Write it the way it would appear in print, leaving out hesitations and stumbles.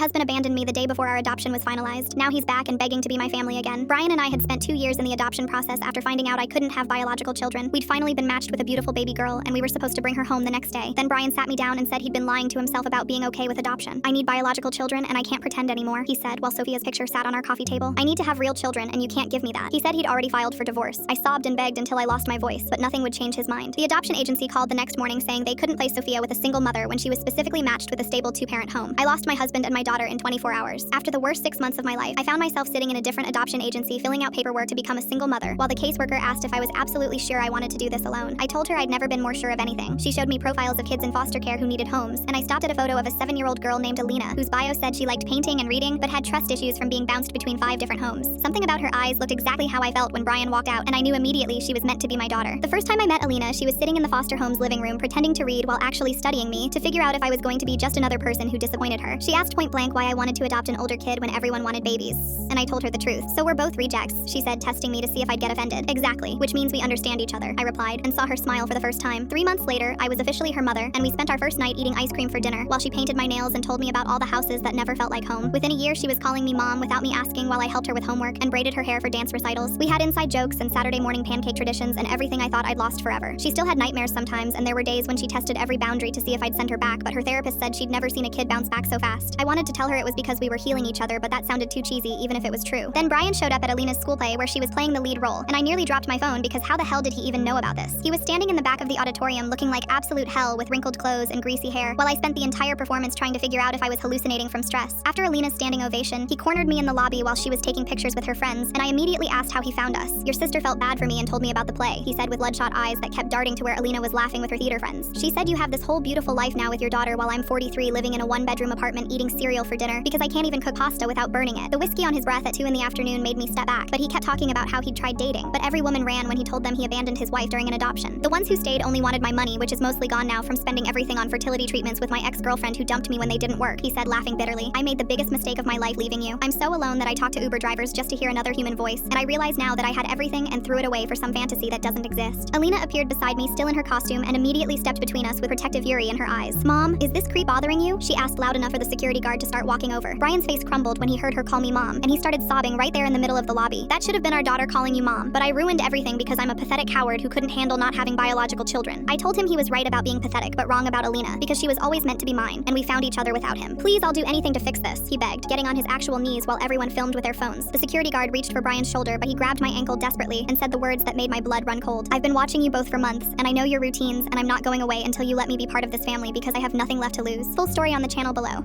husband abandoned me the day before our adoption was finalized. Now he's back and begging to be my family again. Brian and I had spent 2 years in the adoption process after finding out I couldn't have biological children. We'd finally been matched with a beautiful baby girl, and we were supposed to bring her home the next day. Then Brian sat me down and said he'd been lying to himself about being okay with adoption. I need biological children, and I can't pretend anymore, he said while Sophia's picture sat on our coffee table. I need to have real children, and you can't give me that. He said he'd already filed for divorce. I sobbed and begged until I lost my voice, but nothing would change his mind. The adoption agency called the next morning saying they couldn't place Sophia with a single mother when she was specifically matched with a stable 2-parent home. I lost my husband and my daughter in 24 hours. After the worst 6 months of my life, I found myself sitting in a different adoption agency filling out paperwork to become a single mother, while the caseworker asked if I was absolutely sure I wanted to do this alone. I told her I'd never been more sure of anything. She showed me profiles of kids in foster care who needed homes, and I stopped at a photo of a 7-year-old girl named Alina, whose bio said she liked painting and reading, but had trust issues from being bounced between 5 different homes. Something about her eyes looked exactly how I felt when Brian walked out, and I knew immediately she was meant to be my daughter. The first time I met Alina, she was sitting in the foster home's living room pretending to read while actually studying me to figure out if I was going to be just another person who disappointed her. She asked point blank why I wanted to adopt an older kid when everyone wanted babies, and I told her the truth. So we're both rejects, she said, testing me to see if I'd get offended. Exactly, which means we understand each other, I replied, and saw her smile for the first time. 3 months later, I was officially her mother, and we spent our first night eating ice cream for dinner while she painted my nails and told me about all the houses that never felt like home. Within a year, she was calling me mom without me asking while I helped her with homework and braided her hair for dance recitals. We had inside jokes and Saturday morning pancake traditions and everything I thought I'd lost forever. She still had nightmares sometimes, and there were days when she tested every boundary to see if I'd send her back, but her therapist said she'd never seen a kid bounce back so fast. I wanted to tell her it was because we were healing each other, but that sounded too cheesy even if it was true. Then Brian showed up at Alina's school play where she was playing the lead role, and I nearly dropped my phone because how the hell did he even know about this? He was standing in the back of the auditorium looking like absolute hell with wrinkled clothes and greasy hair, while I spent the entire performance trying to figure out if I was hallucinating from stress. After Alina's standing ovation, he cornered me in the lobby while she was taking pictures with her friends, and I immediately asked how he found us. Your sister felt bad for me and told me about the play, he said with bloodshot eyes that kept darting to where Alina was laughing with her theater friends. She said you have this whole beautiful life now with your daughter while I'm 43 living in a 1-bedroom apartment eating cereal for dinner because I can't even cook pasta without burning it. The whiskey on his breath at 2 in the afternoon made me step back, but he kept talking about how he'd tried dating, but every woman ran when he told them he abandoned his wife during an adoption. The ones who stayed only wanted my money, which is mostly gone now from spending everything on fertility treatments with my ex-girlfriend who dumped me when they didn't work, he said laughing bitterly. I made the biggest mistake of my life leaving you. I'm so alone that I talk to Uber drivers just to hear another human voice, and I realize now that I had everything and threw it away for some fantasy that doesn't exist. Alina appeared beside me still in her costume and immediately stepped between us with protective fury in her eyes. Mom, is this creep bothering you? She asked loud enough for the security guard to start walking over. Brian's face crumbled when he heard her call me mom, and he started sobbing right there in the middle of the lobby. That should have been our daughter calling you mom, but I ruined everything because I'm a pathetic coward who couldn't handle not having biological children. I told him he was right about being pathetic, but wrong about Alina, because she was always meant to be mine, and we found each other without him. Please, I'll do anything to fix this, he begged, getting on his actual knees while everyone filmed with their phones. The security guard reached for Brian's shoulder, but he grabbed my ankle desperately and said the words that made my blood run cold. I've been watching you both for months, and I know your routines, and I'm not going away until you let me be part of this family because I have nothing left to lose. Full story on the channel below.